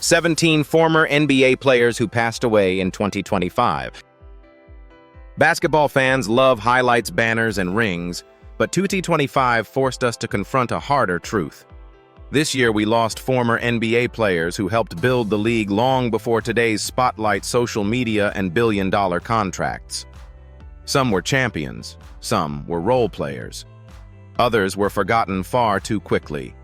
17 former NBA players who passed away in 2025. Basketball fans love highlights, banners, and rings, but 2025 forced us to confront a harder truth. This year, we lost former NBA players who helped build the league long before today's spotlight, social media, and billion-dollar contracts. Some were champions, some were role players. Others were forgotten far too quickly.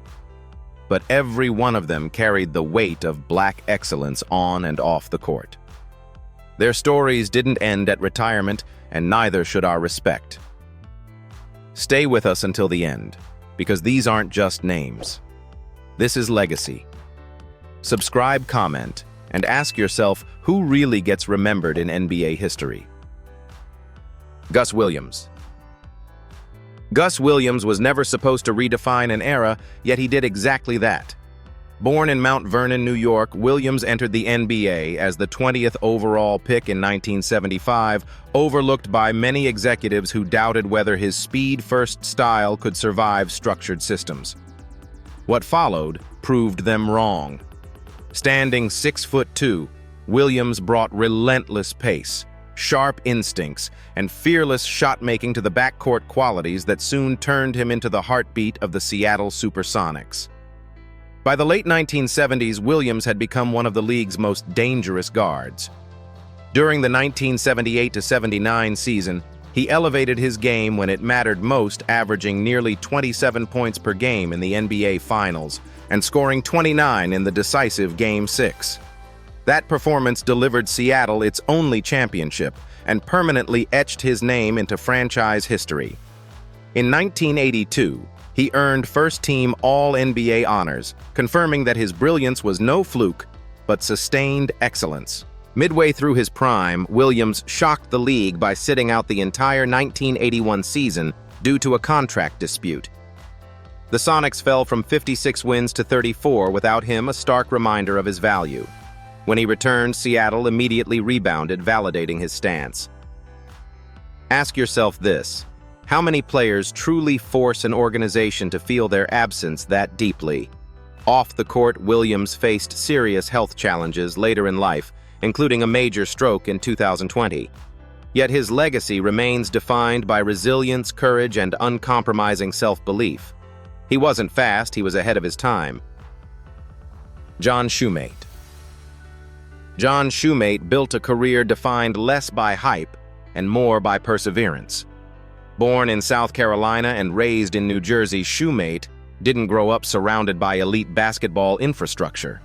But every one of them carried the weight of Black excellence on and off the court. Their stories didn't end at retirement, and neither should our respect. Stay with us until the end, because these aren't just names. This is legacy. Subscribe, comment, and ask yourself who really gets remembered in NBA history. Gus Williams. Gus Williams was never supposed to redefine an era, yet he did exactly that. Born in Mount Vernon, New York, Williams entered the NBA as the 20th overall pick in 1975, overlooked by many executives who doubted whether his speed-first style could survive structured systems. What followed proved them wrong. Standing 6'2", Williams brought relentless pace, sharp instincts, and fearless shot-making to the backcourt, qualities that soon turned him into the heartbeat of the Seattle Supersonics. By the late 1970s, Williams had become one of the league's most dangerous guards. During the 1978-79 season, he elevated his game when it mattered most, averaging nearly 27 points per game in the NBA Finals and scoring 29 in the decisive Game 6. That performance delivered Seattle its only championship and permanently etched his name into franchise history. In 1982, he earned first-team All-NBA honors, confirming that his brilliance was no fluke, but sustained excellence. Midway through his prime, Williams shocked the league by sitting out the entire 1981 season due to a contract dispute. The Sonics fell from 56 wins to 34 without him, a stark reminder of his value. When he returned, Seattle immediately rebounded, validating his stance. Ask yourself this: how many players truly force an organization to feel their absence that deeply? Off the court, Williams faced serious health challenges later in life, including a major stroke in 2020. Yet his legacy remains defined by resilience, courage, and uncompromising self-belief. He wasn't fast, he was ahead of his time. John Shumate. John Shumate built a career defined less by hype and more by perseverance. Born in South Carolina and raised in New Jersey, Shumate didn't grow up surrounded by elite basketball infrastructure.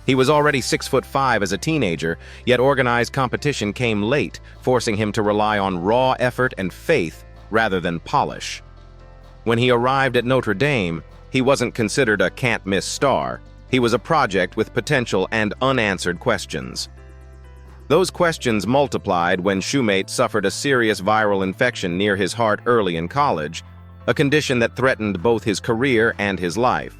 He was already 6'5" as a teenager, yet organized competition came late, forcing him to rely on raw effort and faith rather than polish. When he arrived at Notre Dame, he wasn't considered a can't-miss star. He was a project with potential and unanswered questions. Those questions multiplied when Shumate suffered a serious viral infection near his heart early in college, a condition that threatened both his career and his life.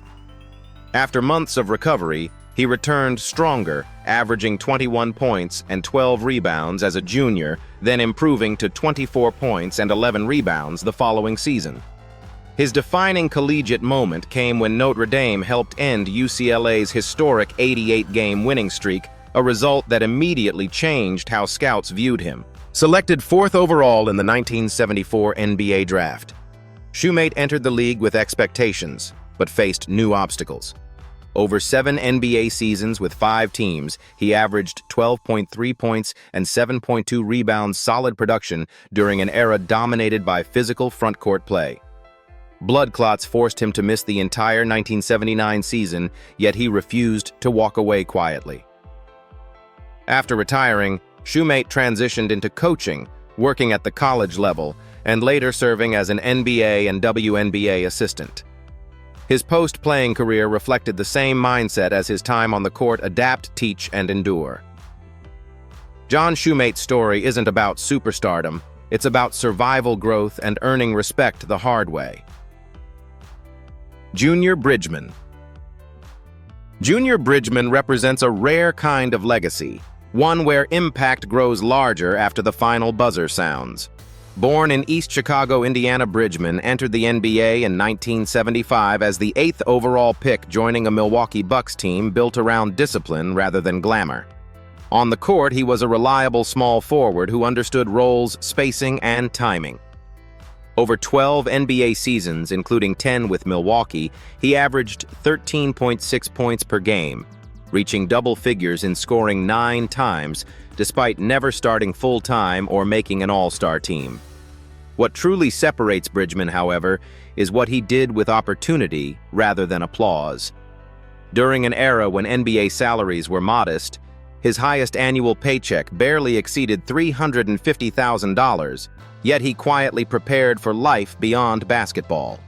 After months of recovery, he returned stronger, averaging 21 points and 12 rebounds as a junior, then improving to 24 points and 11 rebounds the following season. His defining collegiate moment came when Notre Dame helped end UCLA's historic 88-game winning streak, a result that immediately changed how scouts viewed him. Selected 4th overall in the 1974 NBA draft, Shumate entered the league with expectations, but faced new obstacles. Over 7 NBA seasons with 5 teams, he averaged 12.3 points and 7.2 rebounds, solid production during an era dominated by physical frontcourt play. Blood clots forced him to miss the entire 1979 season, yet he refused to walk away quietly. After retiring, Shumate transitioned into coaching, working at the college level, and later serving as an NBA and WNBA assistant. His post-playing career reflected the same mindset as his time on the court: adapt, teach, and endure. John Shumate's story isn't about superstardom, it's about survival, growth, and earning respect the hard way. Junior Bridgeman. Junior Bridgeman represents a rare kind of legacy, one where impact grows larger after the final buzzer sounds. Born in East Chicago, Indiana, Bridgman entered the NBA in 1975 as the 8th overall pick, joining a Milwaukee Bucks team built around discipline rather than glamour. On the court, he was a reliable small forward who understood roles, spacing, and timing. Over 12 NBA seasons, including 10 with Milwaukee, he averaged 13.6 points per game, reaching double figures in scoring 9 times, despite never starting full-time or making an all-star team. What truly separates Bridgman, however, is what he did with opportunity rather than applause. During an era when NBA salaries were modest, his highest annual paycheck barely exceeded $350,000, yet he quietly prepared for life beyond basketball.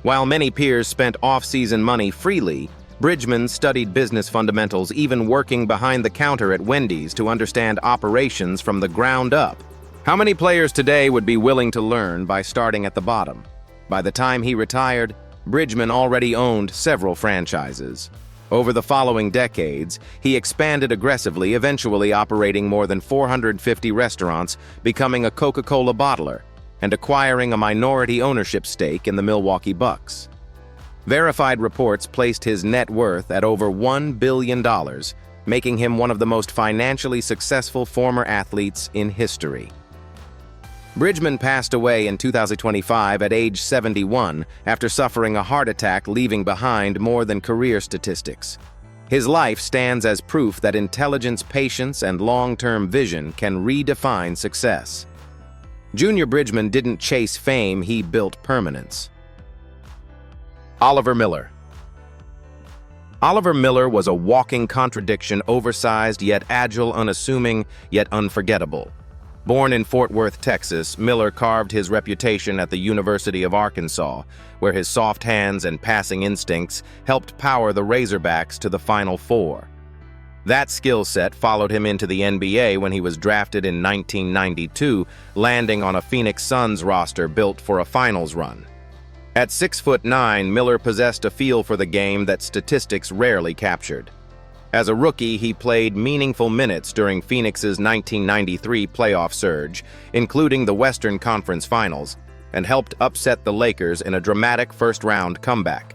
While many peers spent off-season money freely, Bridgman studied business fundamentals, even working behind the counter at Wendy's to understand operations from the ground up. How many players today would be willing to learn by starting at the bottom? By the time he retired, Bridgman already owned several franchises. Over the following decades, he expanded aggressively, eventually operating more than 450 restaurants, becoming a Coca-Cola bottler, and acquiring a minority ownership stake in the Milwaukee Bucks. Verified reports placed his net worth at over $1 billion, making him one of the most financially successful former athletes in history. Bridgman passed away in 2025 at age 71 after suffering a heart attack, leaving behind more than career statistics. His life stands as proof that intelligence, patience, and long-term vision can redefine success. Junior Bridgman didn't chase fame, he built permanence. Oliver Miller. Oliver Miller was a walking contradiction, oversized yet agile, unassuming yet unforgettable. Born in Fort Worth, Texas, Miller carved his reputation at the University of Arkansas, where his soft hands and passing instincts helped power the Razorbacks to the Final Four. That skill set followed him into the NBA when he was drafted in 1992, landing on a Phoenix Suns roster built for a finals run. At 6'9", Miller possessed a feel for the game that statistics rarely captured. As a rookie, he played meaningful minutes during Phoenix's 1993 playoff surge, including the Western Conference Finals, and helped upset the Lakers in a dramatic first-round comeback.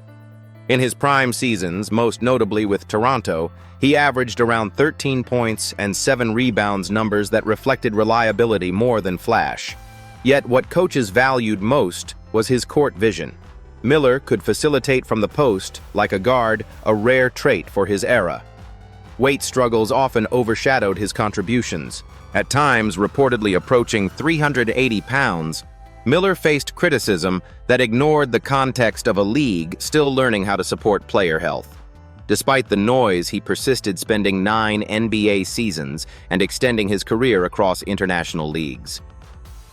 In his prime seasons, most notably with Toronto, he averaged around 13 points and 7 rebounds, numbers that reflected reliability more than flash. Yet what coaches valued most was his court vision. Miller could facilitate from the post like a guard, a rare trait for his era. Weight struggles often overshadowed his contributions. At times, reportedly approaching 380 pounds, Miller faced criticism that ignored the context of a league still learning how to support player health. Despite the noise, he persisted, spending 9 NBA seasons and extending his career across international leagues.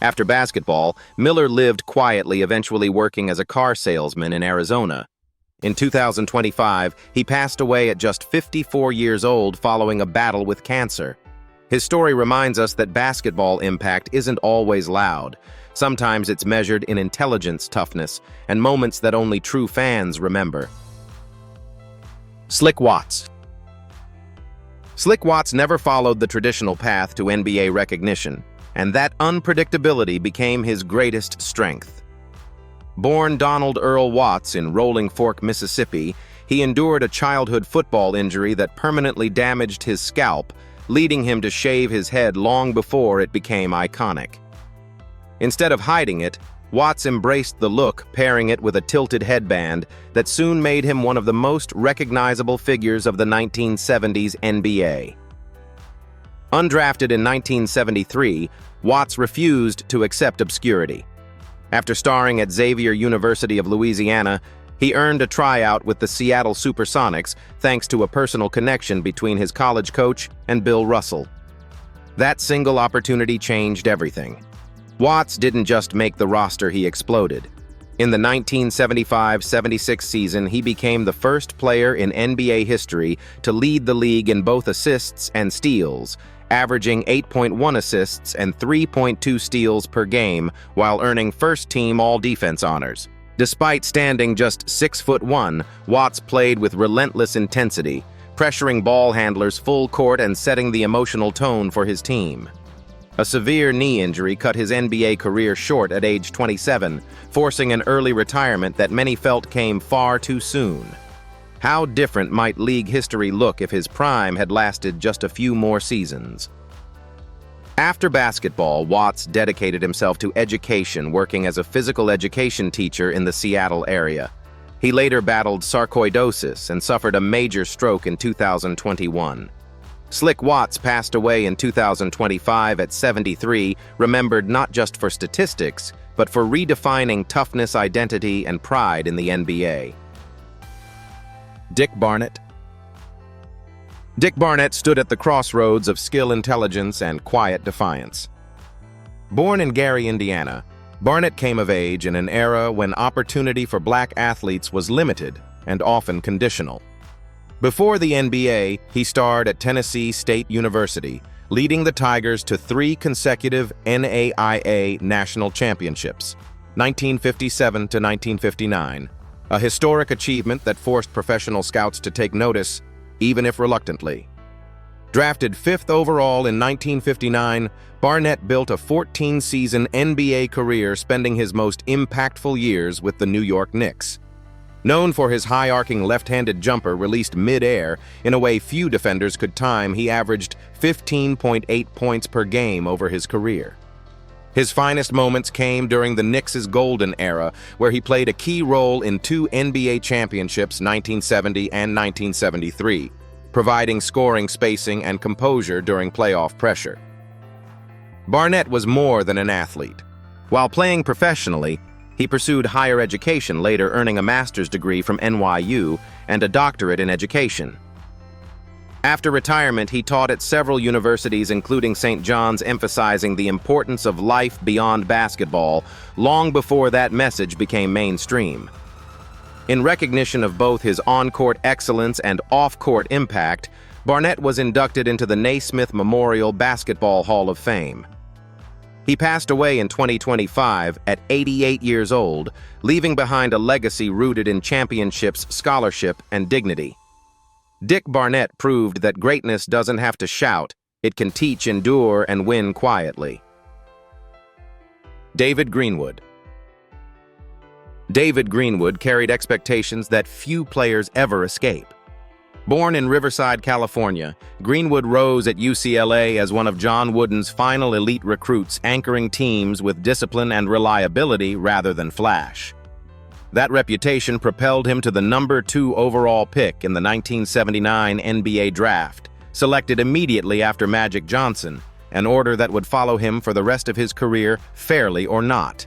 After basketball, Miller lived quietly, eventually working as a car salesman in Arizona. In 2025, he passed away at just 54 years old following a battle with cancer. His story reminds us that basketball impact isn't always loud. Sometimes it's measured in intelligence, toughness, and moments that only true fans remember. Slick Watts. Slick Watts never followed the traditional path to NBA recognition, and that unpredictability became his greatest strength. Born Donald Earl Watts in Rolling Fork, Mississippi, he endured a childhood football injury that permanently damaged his scalp, leading him to shave his head long before it became iconic. Instead of hiding it, Watts embraced the look, pairing it with a tilted headband that soon made him one of the most recognizable figures of the 1970s NBA. Undrafted in 1973, Watts refused to accept obscurity. After starring at Xavier University of Louisiana, he earned a tryout with the Seattle Supersonics thanks to a personal connection between his college coach and Bill Russell. That single opportunity changed everything. Watts didn't just make the roster, he exploded. In the 1975-76 season, he became the first player in NBA history to lead the league in both assists and steals, averaging 8.1 assists and 3.2 steals per game while earning first-team all-defense honors. Despite standing just 6'1", Watts played with relentless intensity, pressuring ball handlers full court and setting the emotional tone for his team. A severe knee injury cut his NBA career short at age 27, forcing an early retirement that many felt came far too soon. How different might league history look if his prime had lasted just a few more seasons? After basketball, Watts dedicated himself to education, working as a physical education teacher in the Seattle area. He later battled sarcoidosis and suffered a major stroke in 2021. Slick Watts passed away in 2025 at 73, remembered not just for statistics, but for redefining toughness, identity, and pride in the NBA. Dick Barnett. Dick Barnett stood at the crossroads of skill intelligence and quiet defiance. Born in Gary, Indiana, Barnett came of age in an era when opportunity for black athletes was limited and often conditional. Before the NBA, he starred at Tennessee State University, leading the Tigers to 3 consecutive NAIA national championships, 1957 to 1959. A historic achievement that forced professional scouts to take notice, even if reluctantly. Drafted 5th overall in 1959, Barnett built a 14-season NBA career, spending his most impactful years with the New York Knicks. Known for his high-arcing left-handed jumper released mid-air in a way few defenders could time, he averaged 15.8 points per game over his career. His finest moments came during the Knicks' golden era, where he played a key role in 2 NBA championships, 1970 and 1973, providing scoring spacing and composure during playoff pressure. Barnett was more than an athlete. While playing professionally, he pursued higher education, later earning a master's degree from NYU and a doctorate in education. After retirement, he taught at several universities, including St. John's, emphasizing the importance of life beyond basketball long before that message became mainstream. In recognition of both his on-court excellence and off-court impact, Barnett was inducted into the Naismith Memorial Basketball Hall of Fame. He passed away in 2025 at 88 years old, leaving behind a legacy rooted in championships, scholarship, and dignity. Dick Barnett proved that greatness doesn't have to shout, it can teach, endure, and win quietly. David Greenwood. David Greenwood carried expectations that few players ever escape. Born in Riverside, California, Greenwood rose at UCLA as one of John Wooden's final elite recruits, anchoring teams with discipline and reliability rather than flash. That reputation propelled him to the number 2 overall pick in the 1979 NBA draft, selected immediately after Magic Johnson, an order that would follow him for the rest of his career, fairly or not.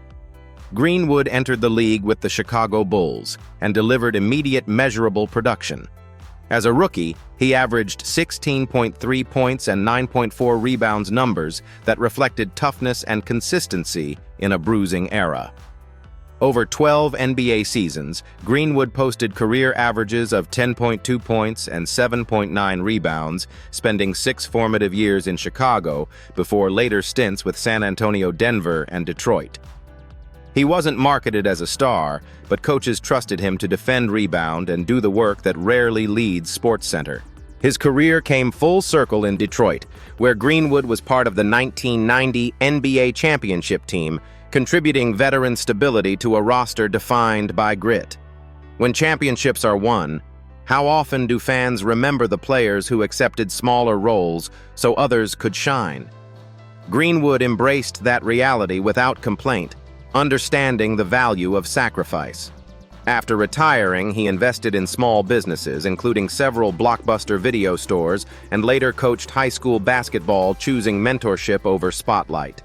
Greenwood entered the league with the Chicago Bulls and delivered immediate measurable production. As a rookie, he averaged 16.3 points and 9.4 rebounds, numbers that reflected toughness and consistency in a bruising era. Over 12 NBA seasons, Greenwood posted career averages of 10.2 points and 7.9 rebounds, spending 6 formative years in Chicago before later stints with San Antonio, Denver, and Detroit. He wasn't marketed as a star, but coaches trusted him to defend, rebound, and do the work that rarely leads SportsCenter. His career came full circle in Detroit, where Greenwood was part of the 1990 NBA championship team, contributing veteran stability to a roster defined by grit. When championships are won, how often do fans remember the players who accepted smaller roles so others could shine? Greenwood embraced that reality without complaint, understanding the value of sacrifice. After retiring, he invested in small businesses, including several blockbuster video stores, and later coached high school basketball, choosing mentorship over spotlight.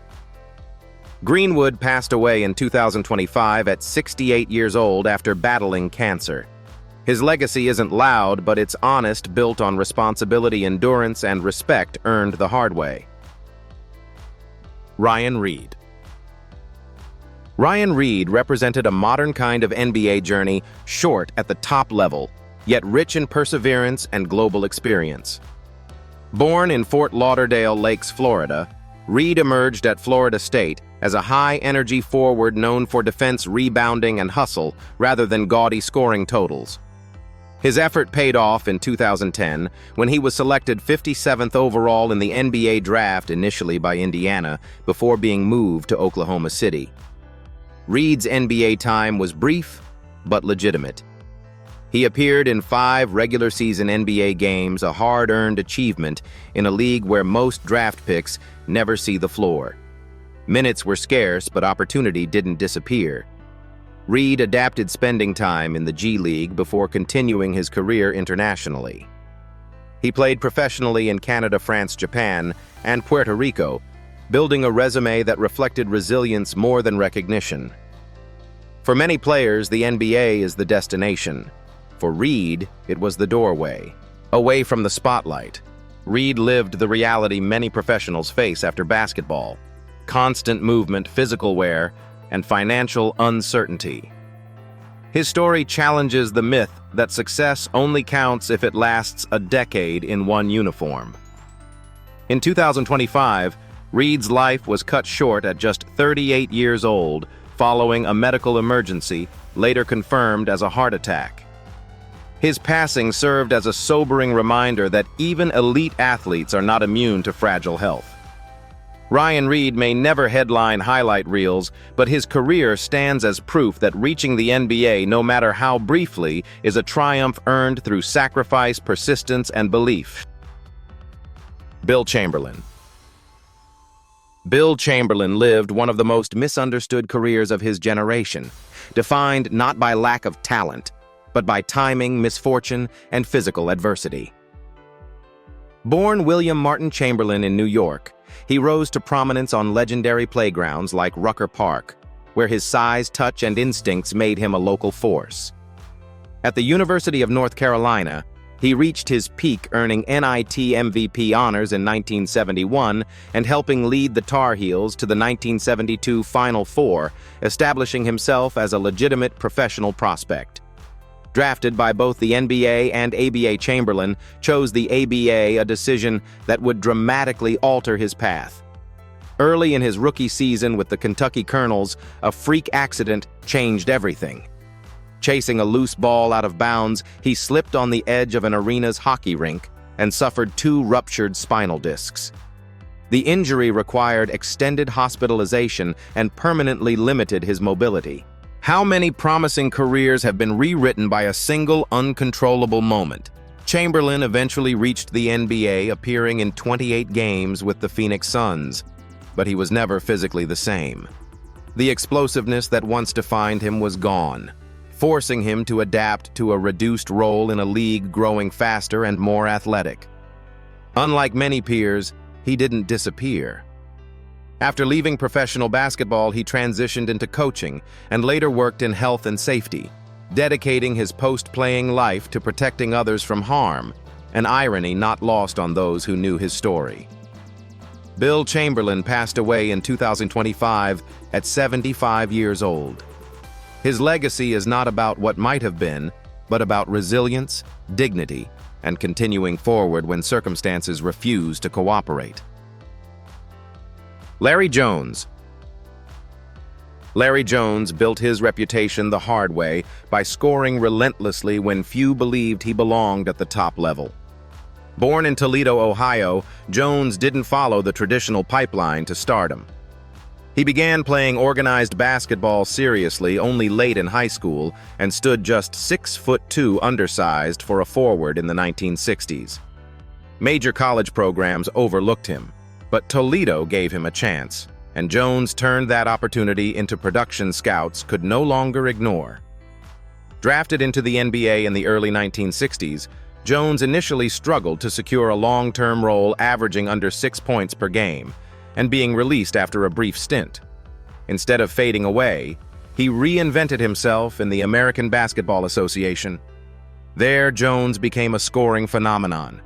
Greenwood passed away in 2025 at 68 years old after battling cancer. His legacy isn't loud, but it's honest, built on responsibility, endurance, and respect earned the hard way. Ryan Reed. Ryan Reed represented a modern kind of NBA journey, short at the top level, yet rich in perseverance and global experience. Born in Fort Lauderdale Lakes, Florida, Reed emerged at Florida State as a high-energy forward known for defense, rebounding, and hustle rather than gaudy scoring totals. His effort paid off in 2010 when he was selected 57th overall in the NBA draft initially by Indiana before being moved to Oklahoma City. Reed's NBA time was brief but legitimate. He appeared in 5 regular season NBA games, a hard-earned achievement in a league where most draft picks never see the floor. Minutes were scarce, but opportunity didn't disappear. Reed adapted spending time in the G League before continuing his career internationally. He played professionally in Canada, France, Japan, and Puerto Rico, building a resume that reflected resilience more than recognition. For many players, the NBA is the destination. For Reed, it was the doorway. Away from the spotlight, Reed lived the reality many professionals face after basketball: constant movement, physical wear, and financial uncertainty. His story challenges the myth that success only counts if it lasts a decade in one uniform. In 2025, Reed's life was cut short at just 38 years old following a medical emergency, later confirmed as a heart attack. His passing served as a sobering reminder that even elite athletes are not immune to fragile health. Ryan Reed may never headline highlight reels, but his career stands as proof that reaching the NBA, no matter how briefly, is a triumph earned through sacrifice, persistence, and belief. Bill Chamberlain. Bill Chamberlain lived one of the most misunderstood careers of his generation, defined not by lack of talent, but by timing, misfortune, and physical adversity. Born William Martin Chamberlain in New York, he rose to prominence on legendary playgrounds like Rucker Park, where his size, touch, and instincts made him a local force. At the University of North Carolina, he reached his peak, earning NIT MVP honors in 1971 and helping lead the Tar Heels to the 1972 Final Four, establishing himself as a legitimate professional prospect. Drafted by both the NBA and ABA, Chamberlain chose the ABA, a decision that would dramatically alter his path. Early in his rookie season with the Kentucky Colonels, a freak accident changed everything. Chasing a loose ball out of bounds, he slipped on the edge of an arena's hockey rink and suffered 2 ruptured spinal discs. The injury required extended hospitalization and permanently limited his mobility. How many promising careers have been rewritten by a single uncontrollable moment? Chamberlain eventually reached the NBA, appearing in 28 games with the Phoenix Suns, but he was never physically the same. The explosiveness that once defined him was gone, forcing him to adapt to a reduced role in a league growing faster and more athletic. Unlike many peers, he didn't disappear. After leaving professional basketball, he transitioned into coaching and later worked in health and safety, dedicating his post-playing life to protecting others from harm, an irony not lost on those who knew his story. Bill Chamberlain passed away in 2025 at 75 years old. His legacy is not about what might have been, but about resilience, dignity, and continuing forward when circumstances refuse to cooperate. Larry Jones. Larry Jones built his reputation the hard way by scoring relentlessly when few believed he belonged at the top level. Born in Toledo, Ohio, Jones didn't follow the traditional pipeline to stardom. He began playing organized basketball seriously only late in high school and stood just 6'2" undersized for a forward in the 1960s. Major college programs overlooked him, but Toledo gave him a chance, and Jones turned that opportunity into production scouts could no longer ignore. Drafted into the NBA in the early 1960s, Jones initially struggled to secure a long-term role, averaging under 6 points per game, and being released after a brief stint. Instead of fading away, he reinvented himself in the American Basketball Association. There, Jones became a scoring phenomenon.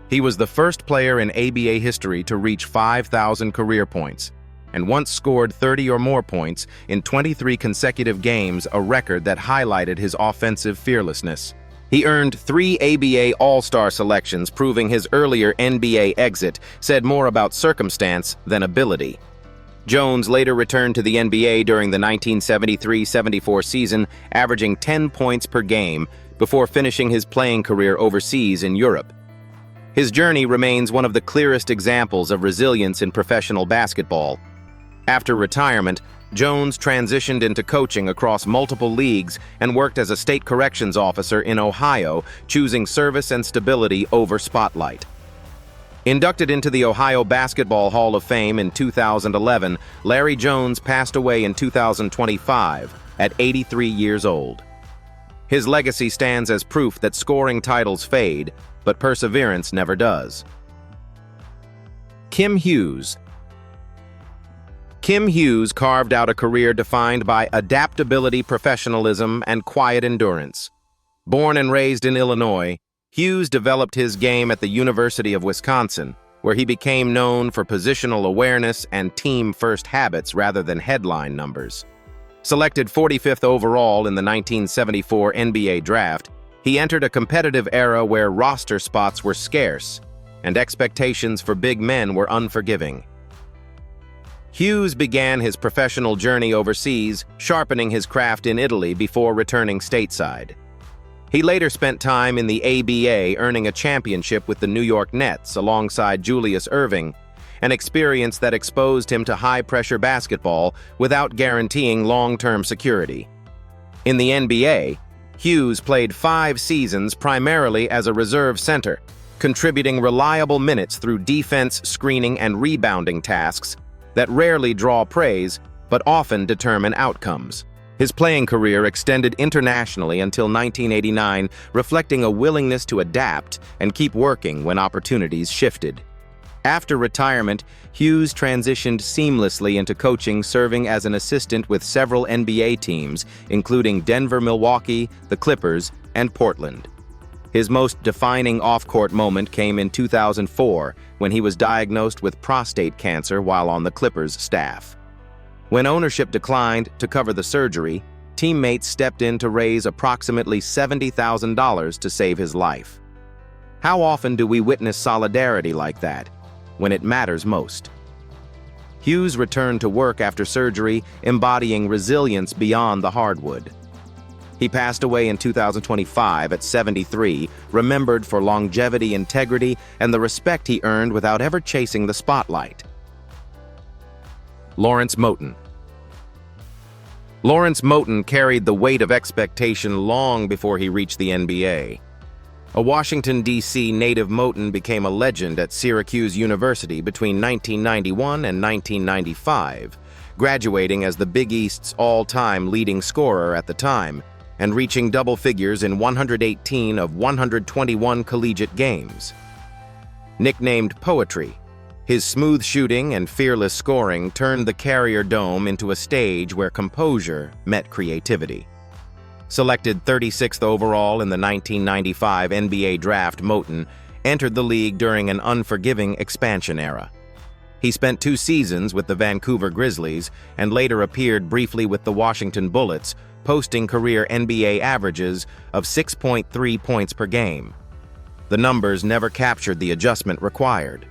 He was the first player in ABA history to reach 5,000 career points, and once scored 30 or more points in 23 consecutive games, a record that highlighted his offensive fearlessness. He earned 3 ABA All-Star selections, proving his earlier NBA exit said more about circumstance than ability. Jones later returned to the NBA during the 1973-74 season, averaging 10 points per game, before finishing his playing career overseas in Europe. His journey remains one of the clearest examples of resilience in professional basketball. After retirement, Jones transitioned into coaching across multiple leagues and worked as a state corrections officer in Ohio, choosing service and stability over spotlight. Inducted into the Ohio Basketball Hall of Fame in 2011, Larry Jones passed away in 2025 at 83 years old. His legacy stands as proof that scoring titles fade, but perseverance never does. Kim Hughes. Kim Hughes carved out a career defined by adaptability, professionalism, and quiet endurance. Born and raised in Illinois, Hughes developed his game at the University of Wisconsin, where he became known for positional awareness and team-first habits rather than headline numbers. Selected 45th overall in the 1974 NBA draft, he entered a competitive era where roster spots were scarce and expectations for big men were unforgiving. Hughes began his professional journey overseas, sharpening his craft in Italy before returning stateside. He later spent time in the ABA, earning a championship with the New York Nets alongside Julius Erving, an experience that exposed him to high-pressure basketball without guaranteeing long-term security. In the NBA, Hughes played 5 seasons primarily as a reserve center, contributing reliable minutes through defense, screening, and rebounding tasks that rarely draw praise but often determine outcomes. His playing career extended internationally until 1989, reflecting a willingness to adapt and keep working when opportunities shifted. After retirement, Hughes transitioned seamlessly into coaching, serving as an assistant with several NBA teams, including Denver, Milwaukee, the Clippers, and Portland. His most defining off-court moment came in 2004, when he was diagnosed with prostate cancer while on the Clippers staff. When ownership declined to cover the surgery, teammates stepped in to raise approximately $70,000 to save his life. How often do we witness solidarity like that, when it matters most? Hughes returned to work after surgery, embodying resilience beyond the hardwood. He passed away in 2025 at 73, remembered for longevity, integrity, and the respect he earned without ever chasing the spotlight. Lawrence Moten. Lawrence Moten carried the weight of expectation long before he reached the NBA. A Washington, D.C. native, Moten became a legend at Syracuse University between 1991 and 1995, graduating as the Big East's all-time leading scorer at the time, and reaching double figures in 118 of 121 collegiate games. Nicknamed Poetry, his smooth shooting and fearless scoring turned the Carrier Dome into a stage where composure met creativity. Selected 36th overall in the 1995 NBA draft, Moten entered the league during an unforgiving expansion era. He spent 2 seasons with the Vancouver Grizzlies and later appeared briefly with the Washington Bullets, posting career NBA averages of 6.3 points per game. The numbers never captured the adjustment required.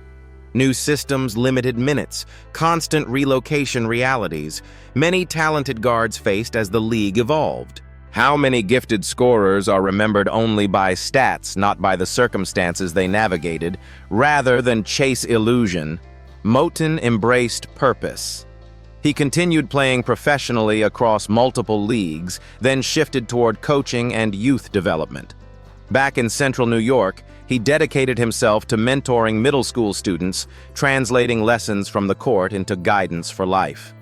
New systems, limited minutes, constant relocation realities, many talented guards faced as the league evolved. How many gifted scorers are remembered only by stats, not by the circumstances they navigated? Rather than chase illusion, Moten embraced purpose. He continued playing professionally across multiple leagues, then shifted toward coaching and youth development. Back in Central New York, he dedicated himself to mentoring middle school students, translating lessons from the court into guidance for life.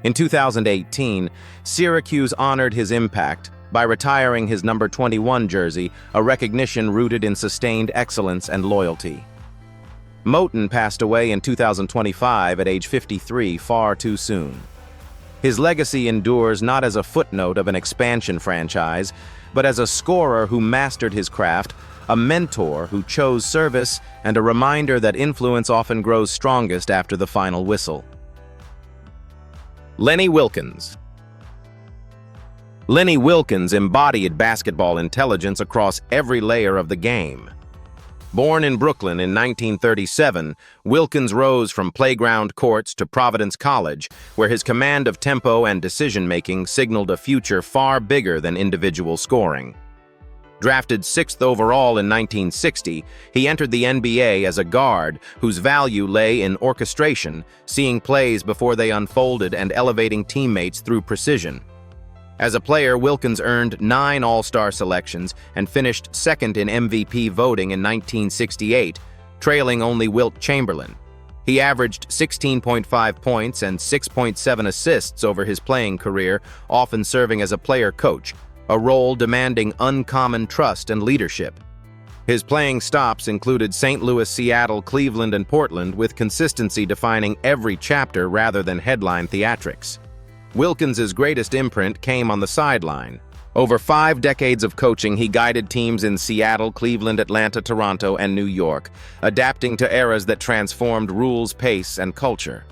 In 2018, Syracuse honored his impact by retiring his number 21 jersey, a recognition rooted in sustained excellence and loyalty. Moten passed away in 2025 at age 53, far too soon. His legacy endures not as a footnote of an expansion franchise, but as a scorer who mastered his craft, a mentor who chose service, and a reminder that influence often grows strongest after the final whistle. Lenny Wilkens. Lenny Wilkens embodied basketball intelligence across every layer of the game. Born in Brooklyn in 1937, Wilkens rose from playground courts to Providence College, where his command of tempo and decision-making signaled a future far bigger than individual scoring. Drafted 6th overall in 1960, he entered the NBA as a guard whose value lay in orchestration, seeing plays before they unfolded and elevating teammates through precision. As a player, Wilkins earned 9 All-Star selections and finished second in MVP voting in 1968, trailing only Wilt Chamberlain. He averaged 16.5 points and 6.7 assists over his playing career, often serving as a player coach, a role demanding uncommon trust and leadership. His playing stops included St. Louis, Seattle, Cleveland, and Portland, with consistency defining every chapter rather than headline theatrics. Wilkins's greatest imprint came on the sideline. Over 5 decades of coaching, he guided teams in Seattle, Cleveland, Atlanta, Toronto, and New York, adapting to eras that transformed rules, pace, and culture.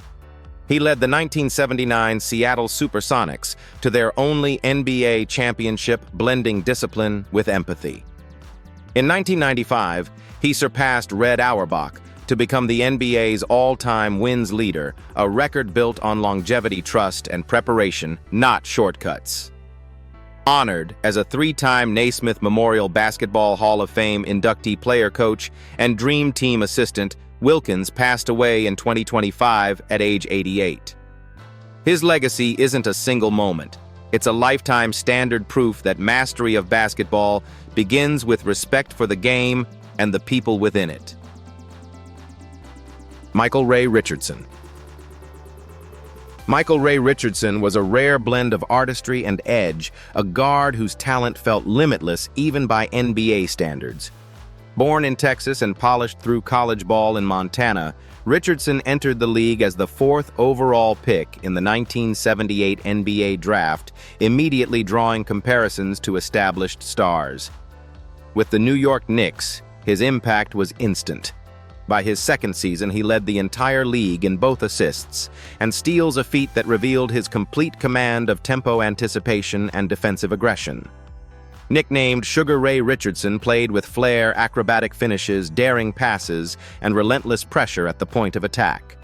He led the 1979 Seattle Supersonics to their only NBA championship, blending discipline with empathy. In 1995, he surpassed Red Auerbach to become the NBA's all-time wins leader, a record built on longevity, trust, and preparation, not shortcuts. Honored as a 3-time Naismith Memorial Basketball Hall of Fame inductee, player coach, and Dream Team assistant, Wilkins passed away in 2025 at age 88. His legacy isn't a single moment. It's a lifetime standard, proof that mastery of basketball begins with respect for the game and the people within it. Michael Ray Richardson. Michael Ray Richardson was a rare blend of artistry and edge, a guard whose talent felt limitless even by NBA standards. Born in Texas and polished through college ball in Montana, Richardson entered the league as the 4th overall pick in the 1978 NBA draft, immediately drawing comparisons to established stars. With the New York Knicks, his impact was instant. By his second season, he led the entire league in both assists and steals, a feat that revealed his complete command of tempo, anticipation, and defensive aggression. Nicknamed Sugar Ray Richardson, played with flair, acrobatic finishes, daring passes, and relentless pressure at the point of attack.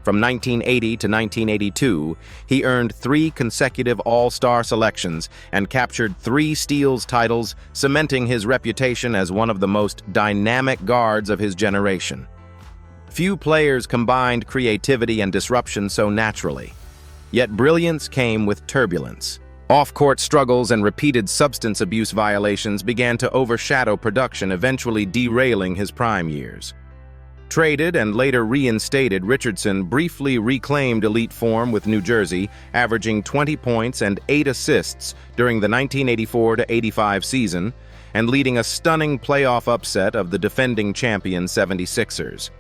From 1980 to 1982, he earned 3 consecutive All-Star selections and captured 3 steals titles, cementing his reputation as one of the most dynamic guards of his generation. Few players combined creativity and disruption so naturally. Yet brilliance came with turbulence. Off-court struggles and repeated substance abuse violations began to overshadow production, eventually derailing his prime years. Traded and later reinstated, Richardson briefly reclaimed elite form with New Jersey, averaging 20 points and 8 assists during the 1984-85 season, and leading a stunning playoff upset of the defending champion 76ers.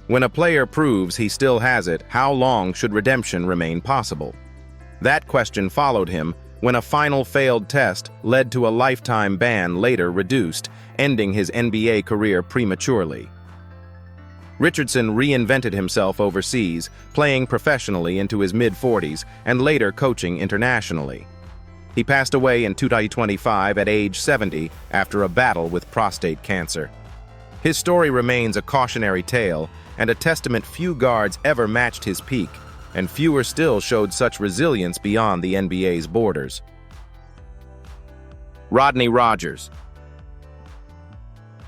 When a player proves he still has it, how long should redemption remain possible? That question followed him when a final failed test led to a lifetime ban, later reduced, ending his NBA career prematurely. Richardson reinvented himself overseas, playing professionally into his mid-40s and later coaching internationally. He passed away in 2025 at age 70 after a battle with prostate cancer. His story remains a cautionary tale and a testament few guards ever matched his peak, and fewer still showed such resilience beyond the NBA's borders. Rodney Rogers.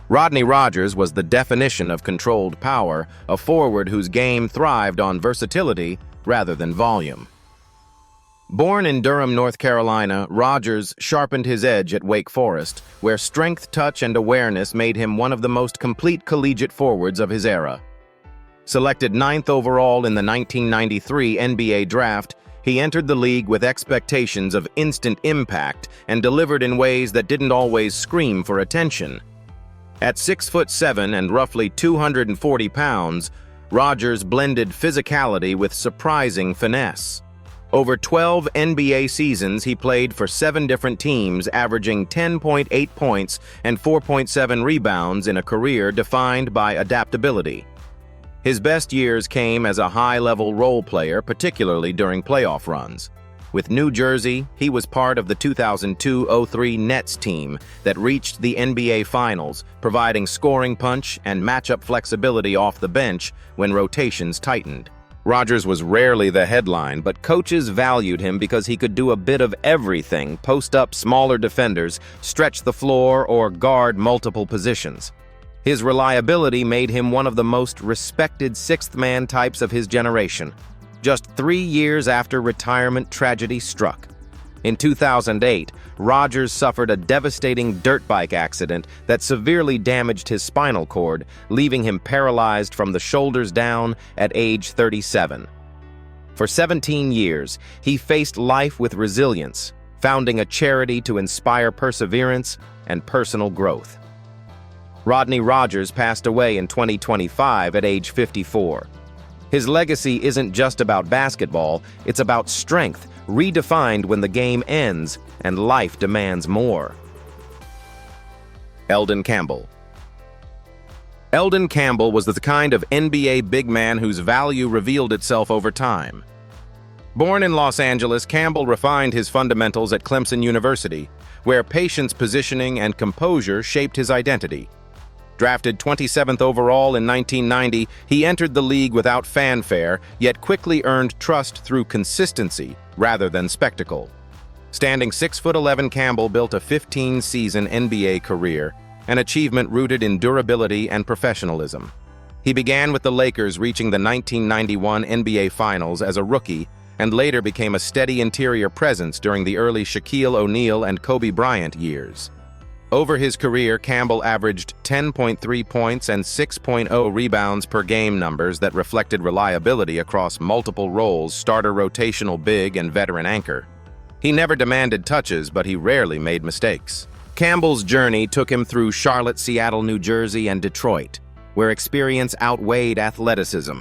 Rodney Rogers was the definition of controlled power, a forward whose game thrived on versatility rather than volume. Born in Durham, North Carolina, Rogers sharpened his edge at Wake Forest, where strength, touch, and awareness made him one of the most complete collegiate forwards of his era. Selected 9th overall in the 1993 NBA draft, he entered the league with expectations of instant impact and delivered in ways that didn't always scream for attention. At 6'7" and roughly 240 pounds, Rogers blended physicality with surprising finesse. Over 12 NBA seasons, he played for 7 different teams, averaging 10.8 points and 4.7 rebounds in a career defined by adaptability. His best years came as a high-level role player, particularly during playoff runs. With New Jersey, he was part of the 2002-03 Nets team that reached the NBA Finals, providing scoring punch and matchup flexibility off the bench when rotations tightened. Rogers was rarely the headline, but coaches valued him because he could do a bit of everything: post up smaller defenders, stretch the floor, or guard multiple positions. His reliability made him one of the most respected sixth-man types of his generation, just 3 years after retirement tragedy struck. In 2008, Rogers suffered a devastating dirt bike accident that severely damaged his spinal cord, leaving him paralyzed from the shoulders down at age 37. For 17 years, he faced life with resilience, founding a charity to inspire perseverance and personal growth. Rodney Rogers passed away in 2025 at age 54. His legacy isn't just about basketball, it's about strength, redefined when the game ends and life demands more. Eldon Campbell. Eldon Campbell was the kind of NBA big man whose value revealed itself over time. Born in Los Angeles, Campbell refined his fundamentals at Clemson University, where patience, positioning, and composure shaped his identity. Drafted 27th overall in 1990, he entered the league without fanfare, yet quickly earned trust through consistency rather than spectacle. Standing 6'11", Campbell built a 15-season NBA career, an achievement rooted in durability and professionalism. He began with the Lakers, reaching the 1991 NBA Finals as a rookie, and later became a steady interior presence during the early Shaquille O'Neal and Kobe Bryant years. Over his career, Campbell averaged 10.3 points and 6.0 rebounds per game, numbers that reflected reliability across multiple roles: starter, rotational big, and veteran anchor. He never demanded touches, but he rarely made mistakes. Campbell's journey took him through Charlotte, Seattle, New Jersey, and Detroit, where experience outweighed athleticism.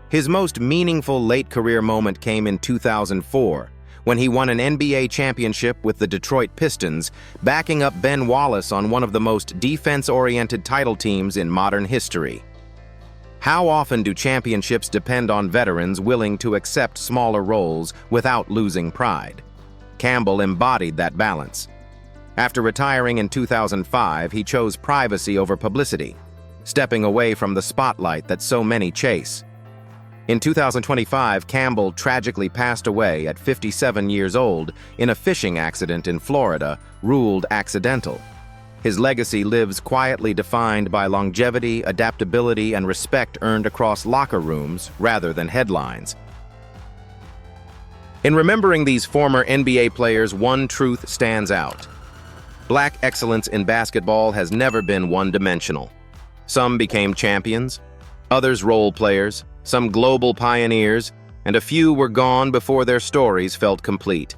His most meaningful late career moment came in 2004, when he won an NBA championship with the Detroit Pistons, backing up Ben Wallace on one of the most defense-oriented title teams in modern history. How often do championships depend on veterans willing to accept smaller roles without losing pride? Campbell embodied that balance. After retiring in 2005, he chose privacy over publicity, stepping away from the spotlight that so many chase. In 2025, Campbell tragically passed away at 57 years old in a fishing accident in Florida, ruled accidental. His legacy lives quietly, defined by longevity, adaptability, and respect earned across locker rooms rather than headlines. In remembering these former NBA players, one truth stands out. Black excellence in basketball has never been one-dimensional. Some became champions, others role players, some global pioneers, and a few were gone before their stories felt complete.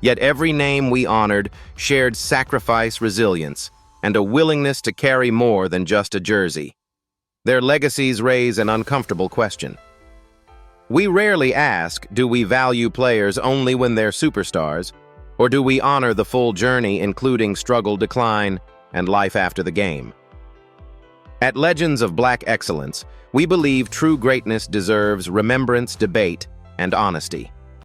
Yet every name we honored shared sacrifice, resilience, and a willingness to carry more than just a jersey. Their legacies raise an uncomfortable question. We rarely ask, do we value players only when they're superstars, or do we honor the full journey, including struggle, decline, and life after the game? At Legends of Black Excellence, we believe true greatness deserves remembrance, debate, and honesty.